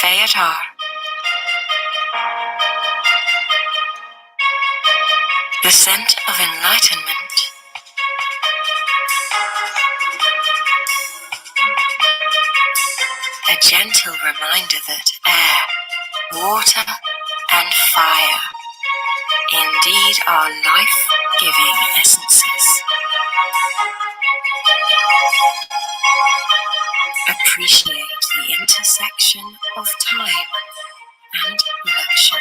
Theater. The scent of enlightenment. A gentle reminder that air, water, and fire indeed are life-giving essences. Appreciate the intersection of time and luxury.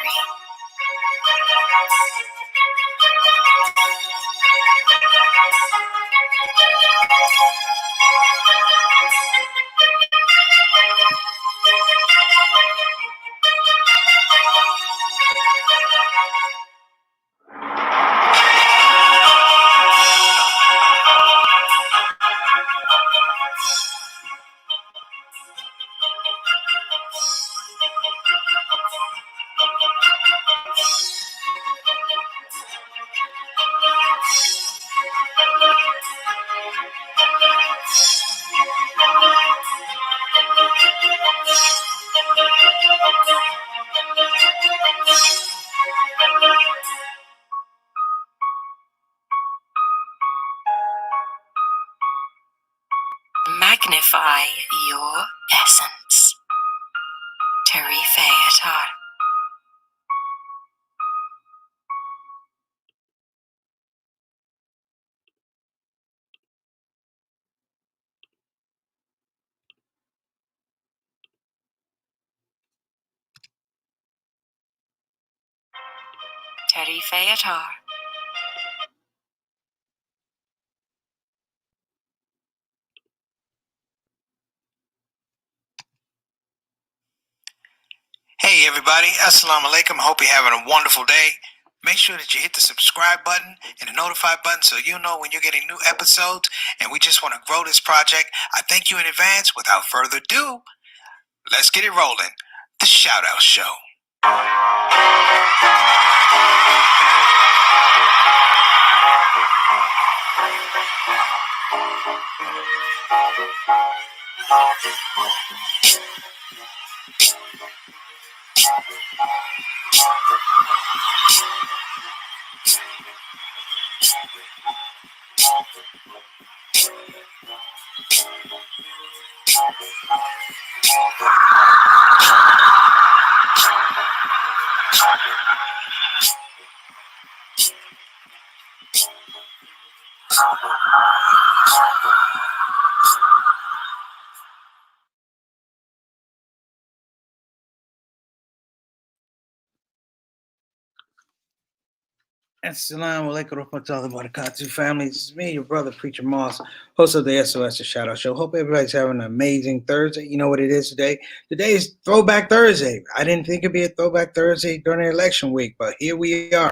Magnify your essence. Throwback. Throwback. Hey everybody, Assalamu alaikum. Hope you're having a wonderful day. Make sure that you hit the subscribe button and the notify button so you know when you're getting new episodes, and we just want to grow this project. I thank you in advance. Without further ado, let's get it rolling. The ShOUT Show. Assalamu alaikum warahmatullahi wabarakatuh, family. This is me, your brother, Preacher Moss, host of the SOS, the ShOUT Show. Hope everybody's having an amazing Thursday. You know what it is today? Today is Throwback Thursday. I didn't think it'd be a Throwback Thursday during the election week, but here we are.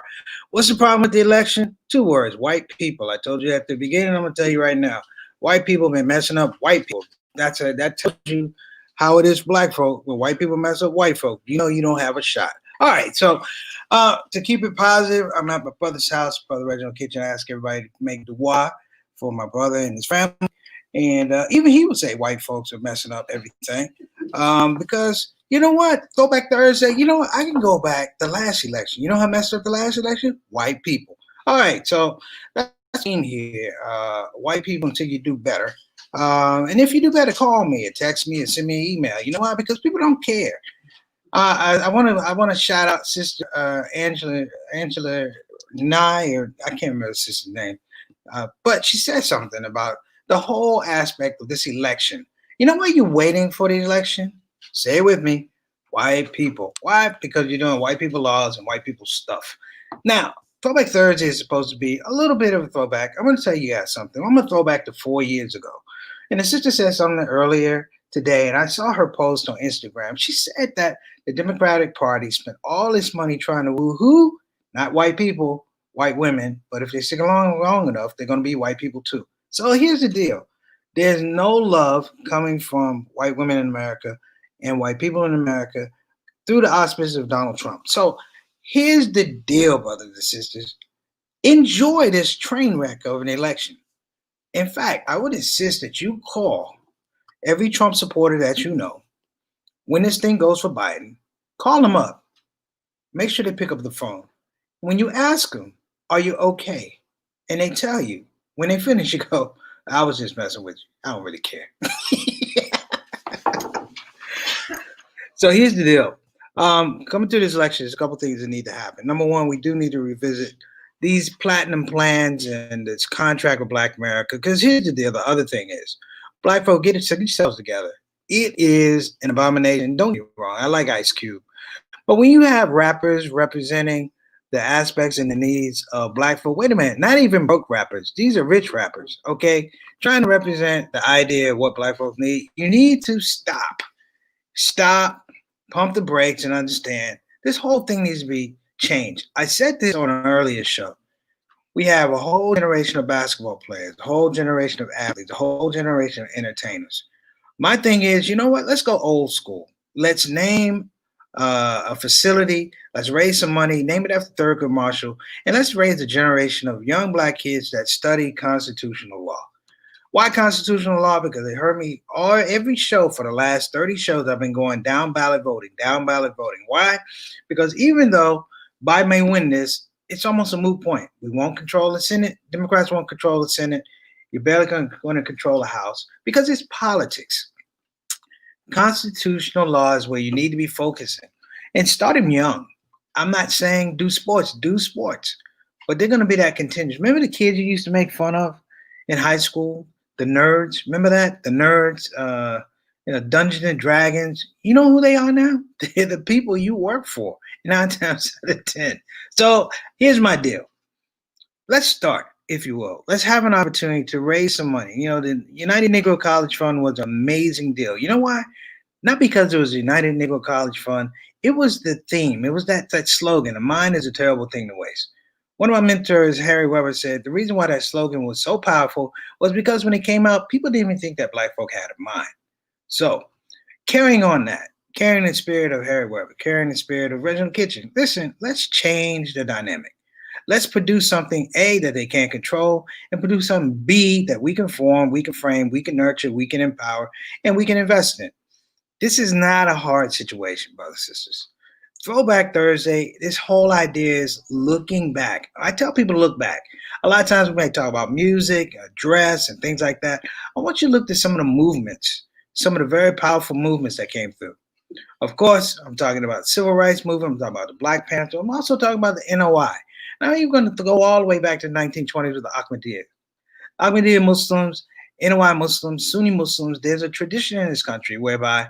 What's the problem with the election? 2 words, white people. I told you at the beginning, I'm going to tell you right now. White people been messing up white people. That tells you how it is black folk. When white people mess up white folk, you know you don't have a shot. All right, so to keep it positive, I'm at my brother's house, Brother Reginald Kitchen. I ask everybody to make dua for my brother and his family. And even he would say white folks are messing up everything. Because, you know what? Throwback Thursday, you know what? I can go back the last election. You know how messed up the last election? White people. All right, so that's in here. White people until you do better. And if you do better, call me or text me or send me an email. You know why? Because people don't care. I want to shout out Sister Angela Nye, or I can't remember the sister's name, but she said something about the whole aspect of this election. You know why you're waiting for the election? Say it with me, white people. Why? Because you're doing white people laws and white people stuff. Now, Throwback Thursday is supposed to be a little bit of a throwback. I'm going to tell you guys something. I'm going to throw back to 4 years ago, and the sister said something earlier today, and I saw her post on Instagram. She said that the Democratic Party spent all this money trying to woo who? Not white people, white women. But if they stick along long enough, they're going to be white people too. So here's the deal. There's no love coming from white women in America and white people in America through the auspices of Donald Trump. So here's the deal, brothers and sisters. Enjoy this train wreck of an election. In fact, I would insist that you call every Trump supporter that you know When this thing goes for Biden, call them up. Make sure they pick up the phone. When you ask them, are you okay? And they tell you, when they finish, you go, I was just messing with you. I don't really care. So here's the deal. Coming to this election, there's a couple things that need to happen. Number one, we do need to revisit these platinum plans and this contract with Black America. Because here's the deal. The other thing is, Black folk, get yourselves together. It is an abomination. Don't get me wrong. I like Ice Cube. But when you have rappers representing the aspects and the needs of Black folk, wait a minute, not even broke rappers. These are rich rappers, okay? Trying to represent the idea of what Black folk need. You need to stop. Stop, pump the brakes, and understand this whole thing needs to be changed. I said this on an earlier show. We have a whole generation of basketball players, a whole generation of athletes, a whole generation of entertainers. My thing is, you know what? Let's go old school. Let's name a facility. Let's raise some money, name it after Thurgood Marshall, and let's raise a generation of young Black kids that study constitutional law. Why constitutional law? Because they heard me every show for the last 30 shows. I've been going down ballot voting, down ballot voting. Why? Because even though Biden may win this, it's almost a moot point. We won't control the Senate. Democrats won't control the Senate. You're barely going to control the House because it's politics. Constitutional law is where you need to be focusing. And start them young. I'm not saying do sports, but they're going to be that contingent. Remember the kids you used to make fun of in high school? The nerds, remember that? The nerds, Dungeons and Dragons. You know who they are now? They're the people you work for, 9 times out of 10. So here's my deal. Let's start, if you will. Let's have an opportunity to raise some money. You know, the United Negro College Fund was an amazing deal. You know why? Not because it was the United Negro College Fund. It was the theme. It was that slogan, a mind is a terrible thing to waste. One of my mentors, Harry Weber, said the reason why that slogan was so powerful was because when it came out, people didn't even think that Black folk had a mind. So, carrying on that, carrying the spirit of Harry Weber, carrying the spirit of Reginald Kitchen, listen, let's change the dynamic. Let's produce something, A, that they can't control, and produce something, B, that we can form, we can frame, we can nurture, we can empower, and we can invest in. This is not a hard situation, brothers and sisters. Throwback Thursday, this whole idea is looking back. I tell people to look back. A lot of times we may talk about music, dress, and things like that. I want you to look at some of the movements, some of the very powerful movements that came through. Of course, I'm talking about the Civil Rights Movement. I'm talking about the Black Panther. I'm also talking about the NOI. Now you're going to go all the way back to the 1920s with the Ahmadiyya. Ahmadiyya Muslims, NOI Muslims, Sunni Muslims, there's a tradition in this country whereby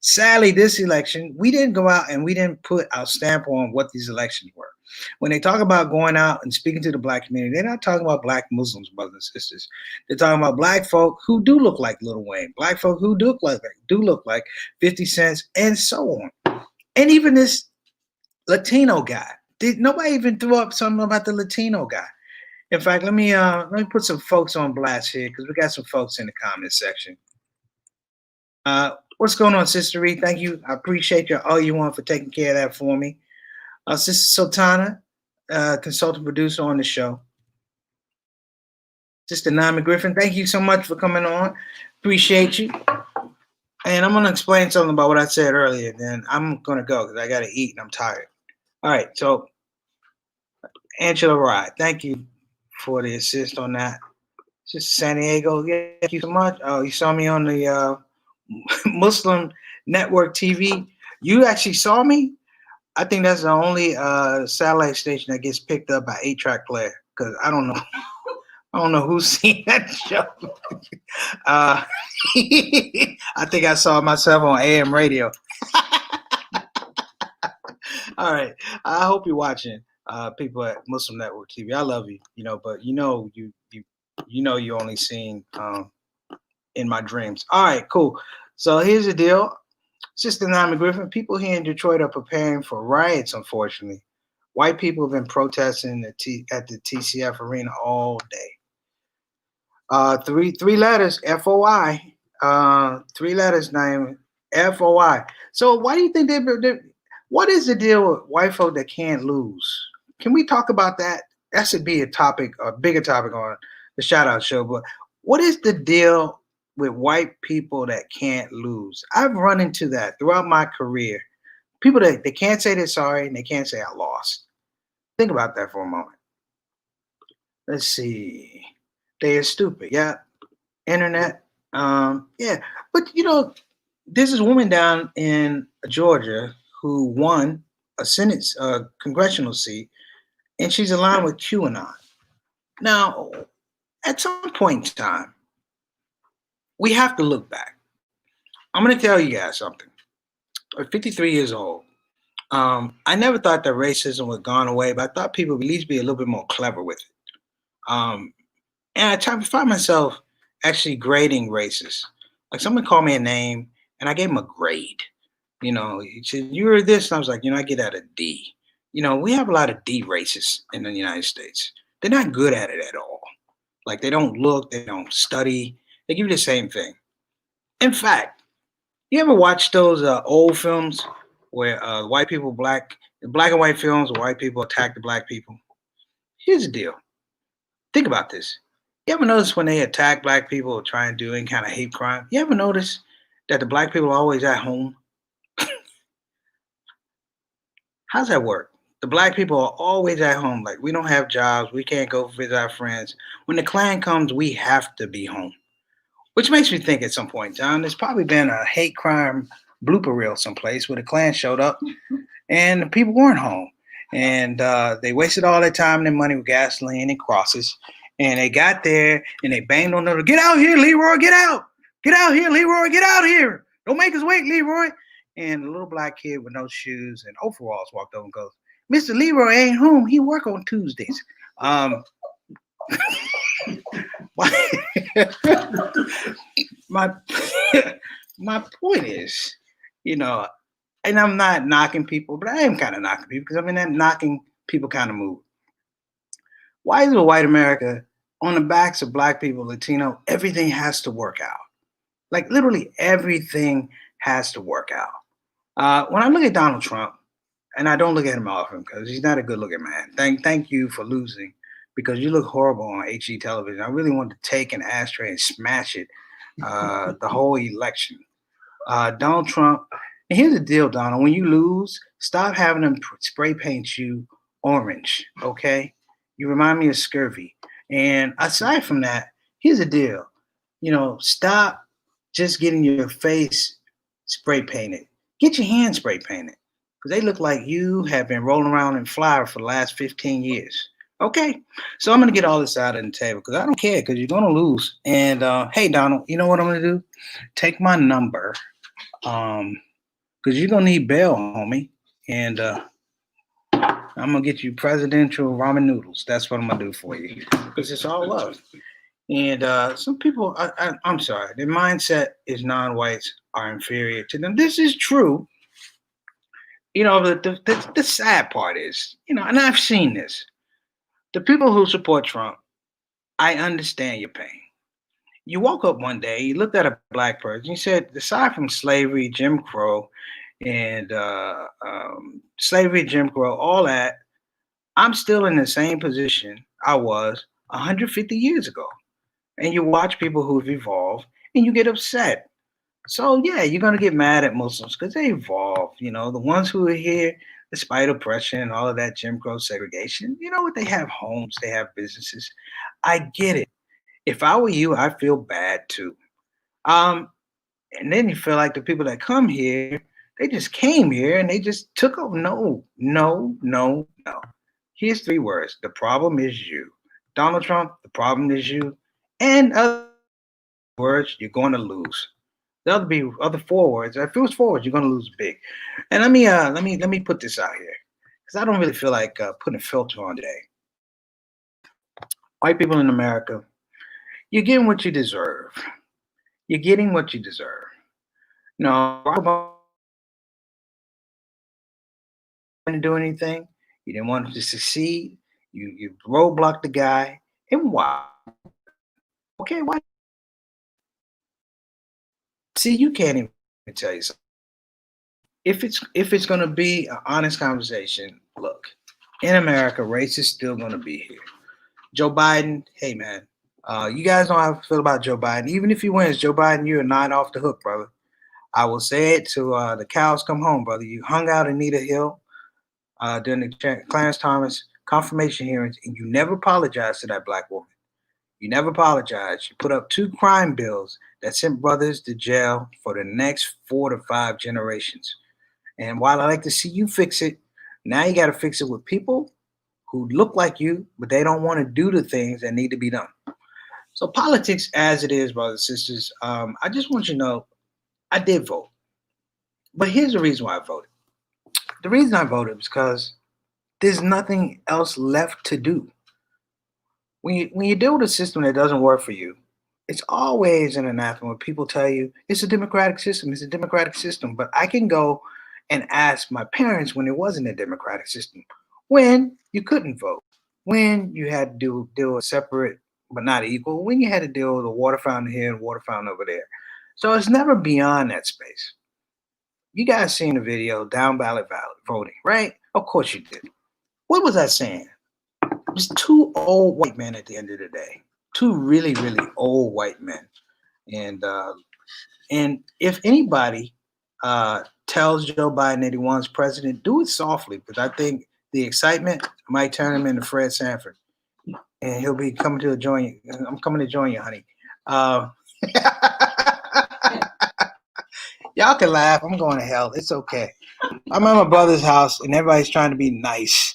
sadly, this election, we didn't go out and we didn't put our stamp on what these elections were. When they talk about going out and speaking to the Black community, they're not talking about Black Muslims, brothers and sisters. They're talking about Black folk who do look like Lil Wayne, Black folk who do look like 50 Cent, and so on. And even this Latino guy. Nobody even threw up something about the Latino guy. In fact, let me put some folks on blast here because we got some folks in the comment section. What's going on, Sister Reed? Thank you. I appreciate all you want for taking care of that for me. Sister Sultana, consultant producer on the show. Sister Naomi Griffin, thank you so much for coming on. Appreciate you. And I'm going to explain something about what I said earlier. Then I'm going to go because I got to eat and I'm tired. All right. So, Angela Rye, thank you for the assist on that. Sister San Diego, yeah, thank you so much. Oh, you saw me on the Muslim Network TV. You actually saw me? I think that's the only satellite station that gets picked up by 8-track player because I don't know who's seen that show. I think I saw myself on AM radio. All right. I hope you're watching people at Muslim Network TV. I love you, but you only seen in my dreams. All right, cool. So here's the deal. Sister Naomi Griffin, people here in Detroit are preparing for riots, unfortunately. White people have been protesting at the TCF Arena all day. Three letters, FOI. 3 letters, Naomi, FOI. So why do you think what is the deal with white folk that can't lose? Can we talk about that? That should be a bigger topic on the ShOUT show. But what is the deal with white people that can't lose. I've run into that throughout my career. People that they can't say they're sorry and they can't say I lost. Think about that for a moment. Let's see. They are stupid. Yeah. Internet. Yeah. But there's this woman down in Georgia who won a Senate congressional seat, and she's aligned with QAnon. Now, at some point in time, we have to look back. I'm going to tell you guys something. I'm 53 years old. I never thought that racism would gone away, but I thought people would at least be a little bit more clever with it. And I tried to find myself actually grading races. Like someone called me a name, and I gave him a grade. He said, "You were this," and I was like, "I get at a D." We have a lot of D races in the United States. They're not good at it at all. Like they don't look, they don't study. They give you the same thing. In fact, you ever watch those old films where black and white films where white people attack the black people? Here's the deal. Think about this. You ever notice when they attack black people or try and do any kind of hate crime? You ever notice that the black people are always at home? How's that work? The black people are always at home. Like we don't have jobs, we can't go visit our friends. When the Klan comes, we have to be home. Which makes me think at some point, John, there's probably been a hate crime blooper reel someplace where the Klan showed up and the people weren't home. And they wasted all their time and their money with gasoline and crosses. And they got there and they banged on the door. "Get out here, Leroy, get out. Get out here, Leroy, get out here. Don't make us wait, Leroy." And a little black kid with no shoes and overalls walked over and goes, "Mr. Leroy ain't home. He work on Tuesdays." my my point is, and I'm not knocking people, but I am kind of knocking people because I'm in that knocking people kind of mood. Why is it white America on the backs of black people, Latino, everything has to work out? Like literally everything has to work out. When I look at Donald Trump, and I don't look at him often because he's not a good looking man. Thank you for losing because you look horrible on HD television. I really wanted to take an ashtray and smash it the whole election. Donald Trump, and here's the deal, Donald. When you lose, stop having them spray paint you orange, okay? You remind me of scurvy. And aside from that, here's the deal. Stop just getting your face spray painted. Get your hands spray painted because they look like you have been rolling around in flour for the last 15 years. Okay, so I'm going to get all this out on the table because I don't care because you're going to lose. And hey, Donald, you know what I'm going to do? Take my number because you're going to need bail, homie. And I'm going to get you presidential ramen noodles. That's what I'm going to do for you because it's all love. And some people, I'm sorry, their mindset is non-whites are inferior to them. This is true. The sad part is, and I've seen this. The people who support Trump, I understand your pain. You woke up one day, you looked at a black person, you said, aside from slavery, Jim Crow, and all that, I'm still in the same position I was 150 years ago. And you watch people who've evolved and you get upset. So yeah, you're gonna get mad at Muslims because they evolved. The ones who are here, despite oppression and all of that Jim Crow segregation, you know what? They have homes, they have businesses. I get it. If I were you, I feel bad too. And then you feel like the people that come here, they just came here and they just took over. No, no, no, no. Here's 3 words. The problem is you. Donald Trump, the problem is you. And other words, you're going to lose. There'll be other 4 words. If it was 4 words, you're going to lose big. And let me put this out here because I don't really feel like putting a filter on today. White people in America, you're getting what you deserve. You're getting what you deserve. Obama didn't do anything. You didn't want him to succeed. You roadblocked the guy. And why? Okay, why? See, you can't even tell you something. If it's going to be an honest conversation, look, in America, race is still going to be here. Joe Biden, hey man, You guys know how I feel about Joe Biden. Even if he wins, Joe Biden, you're not off the hook, brother. I will say it to the cows come home, brother. You hung out Anita Hill during the Clarence Thomas confirmation hearings, and you never apologized to that black woman. You never apologized. You put up 2 crime bills that sent brothers to jail for the next 4 to 5 generations. And while I like to see you fix it, now you got to fix it with people who look like you, but they don't want to do the things that need to be done. So politics, as it is, brothers and sisters, I just want you to know I did vote. But here's the reason why I voted. The reason I voted is because there's nothing else left to do. When you deal with a system that doesn't work for you, it's always an anathema when people tell you it's a democratic system, it's a democratic system. But I can go and ask my parents when it wasn't a democratic system, when you couldn't vote, when you had to deal with separate but not equal, when you had to deal with a water fountain here and water fountain over there. So it's never beyond that space. You guys seen the video, down ballot voting, right? Of course you did. What was I saying? It's 2 old white men at the end of the day. 2 really, really old white men. And if anybody tells Joe Biden that he wants president, do it softly, because I think the excitement might turn him into Fred Sanford, and he'll be coming to join you. I'm coming to join you, honey. Y'all can laugh. I'm going to hell. It's okay. I'm at my brother's house, and everybody's trying to be nice.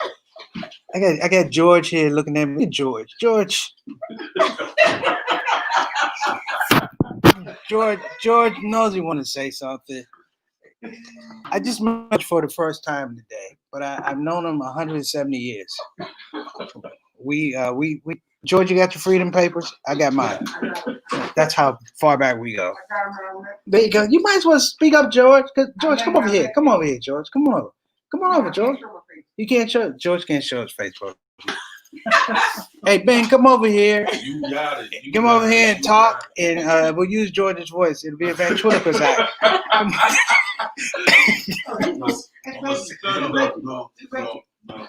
I got George here looking at me. George. George knows he want to say something. I just met for the first time today, but I've known him 170 years. We George, you got your freedom papers? I got mine. That's how far back we go. There you go. You might as well speak up, George. George, come over here. Come over here, George. Come on over. Come on over, George. You can't show George can't show his face, bro. Hey Ben, come over here. You got it. Come over here and talk, and we'll use George's voice. It'll be a ventriloquist act.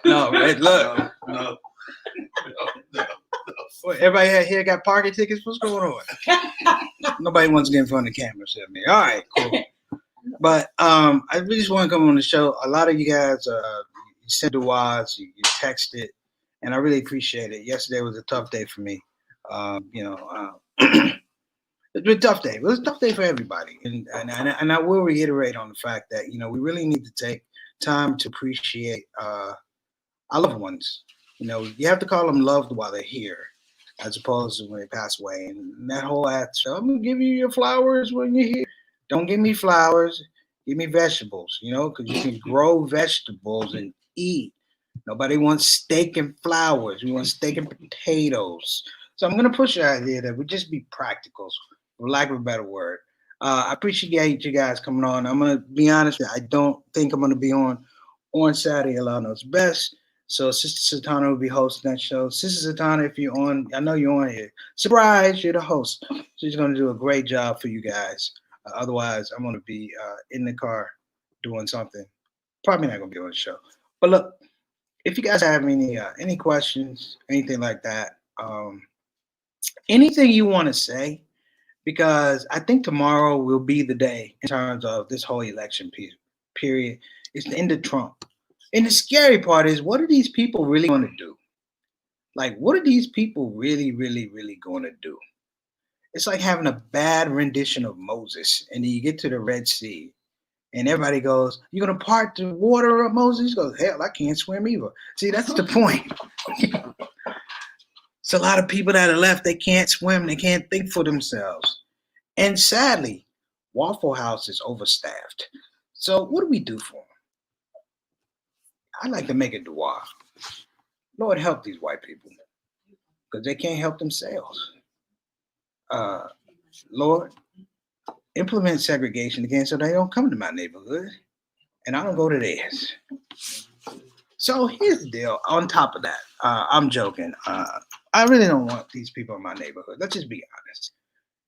No, look. No. Everybody here got parking tickets? What's going on? Nobody wants to get in front of the camera except me. All right, cool. But I really just want to come on the show. A lot of you guys, you sent the WADs, you texted, and I really appreciate it. Yesterday was a tough day for me. It's been a tough day. It was a tough day for everybody. And I will reiterate on the fact that, we really need to take time to appreciate our loved ones. You have to call them loved while they're here, as opposed to when they pass away. And that whole attitude, I'm going to give you your flowers when you're here. Don't give me flowers. Give me vegetables, because you can grow vegetables and eat. Nobody wants steak and flowers. We want steak and potatoes. So I'm going to push the idea that we just be practicals, for lack of a better word. I appreciate you guys coming on. I'm going to be honest. I don't think I'm going to be on Saturday. Allah knows best. So Sister Satana will be hosting that show. Sister Satana, if you're on, I know you're on here. Surprise, you're the host. She's going to do a great job for you guys. Otherwise, I'm going to be in the car doing something. Probably not going to be on the show. But look, if you guys have any questions, anything like that, anything you want to say, because I think tomorrow will be the day in terms of this whole election period. It's the end of Trump. And the scary part is, what are these people really going to do? Like, what are these people really, really, really going to do? It's like having a bad rendition of Moses, and then you get to the Red Sea, and everybody goes, "You're going to part the water up, Moses?" He goes, "Hell, I can't swim either." See, that's the point. It's a lot of people that are left, they can't swim, they can't think for themselves. And sadly, Waffle House is overstaffed. So what do we do for them? I'd like to make a dua. Lord, help these white people, because they can't help themselves. Lord, implement segregation again so they don't come to my neighborhood and I don't go to theirs. So here's the deal. On top of that, I'm joking. I really don't want these people in my neighborhood. Let's just be honest.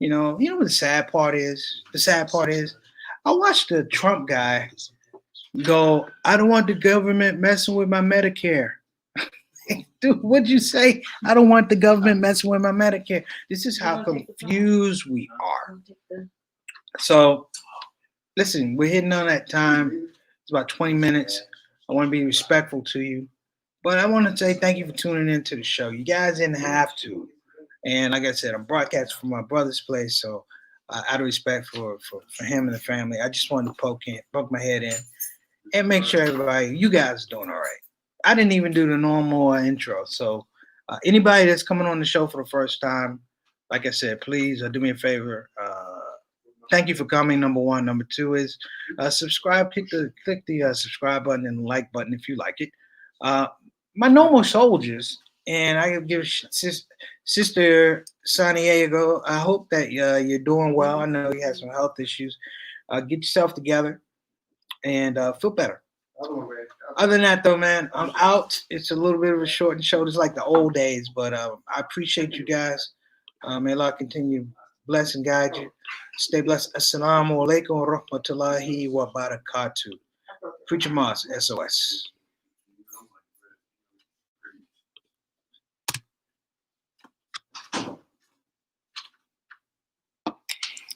You know what the sad part is? The sad part is I watched the Trump guy go, "I don't want the government messing with my Medicare." Dude, what'd you say? I don't want the government messing with my Medicare. This is how confused we are. So, listen, we're hitting on that time. It's about 20 minutes. I want to be respectful to you. But I want to say thank you for tuning into the show. You guys didn't have to. And like I said, I'm broadcasting from my brother's place. So, out of respect for him and the family, I just wanted to poke my head in and make sure everybody, you guys are doing all right. I didn't even do the normal intro. So, anybody that's coming on the show for the first time, like I said, please do me a favor. Thank you for coming. Number one. Number two is subscribe. Click the subscribe button and the like button if you like it. My normal soldiers, and I give Sister Santiago. I hope that you're doing well. I know you have some health issues. Get yourself together and feel better. Other than that, though, man, I'm out. It's a little bit of a short show. It's like the old days, but I appreciate you guys. May Allah continue to bless and guide you. Stay blessed. Assalamu alaikum wa rahmatullahi wa barakatuh. Preacher Moss, SOS.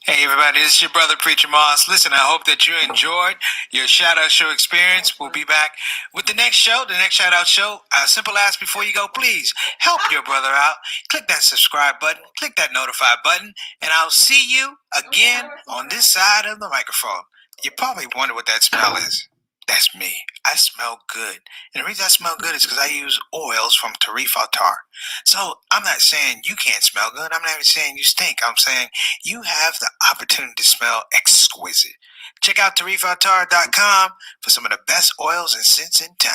Hey everybody, this is your brother Preacher Moss. Listen, I hope that you enjoyed your shout out show experience. We'll be back with the next show, the next shout out show. A simple ask before you go, please help your brother out. Click that subscribe button, click that notify button, and I'll see you again on this side of the microphone. You probably wonder what that smell is. That's me. I smell good. And the reason I smell good is because I use oils from Throwback. So I'm not saying you can't smell good. I'm not even saying you stink. I'm saying you have the opportunity to smell exquisite. Check out tarifatar.com for some of the best oils and scents in town.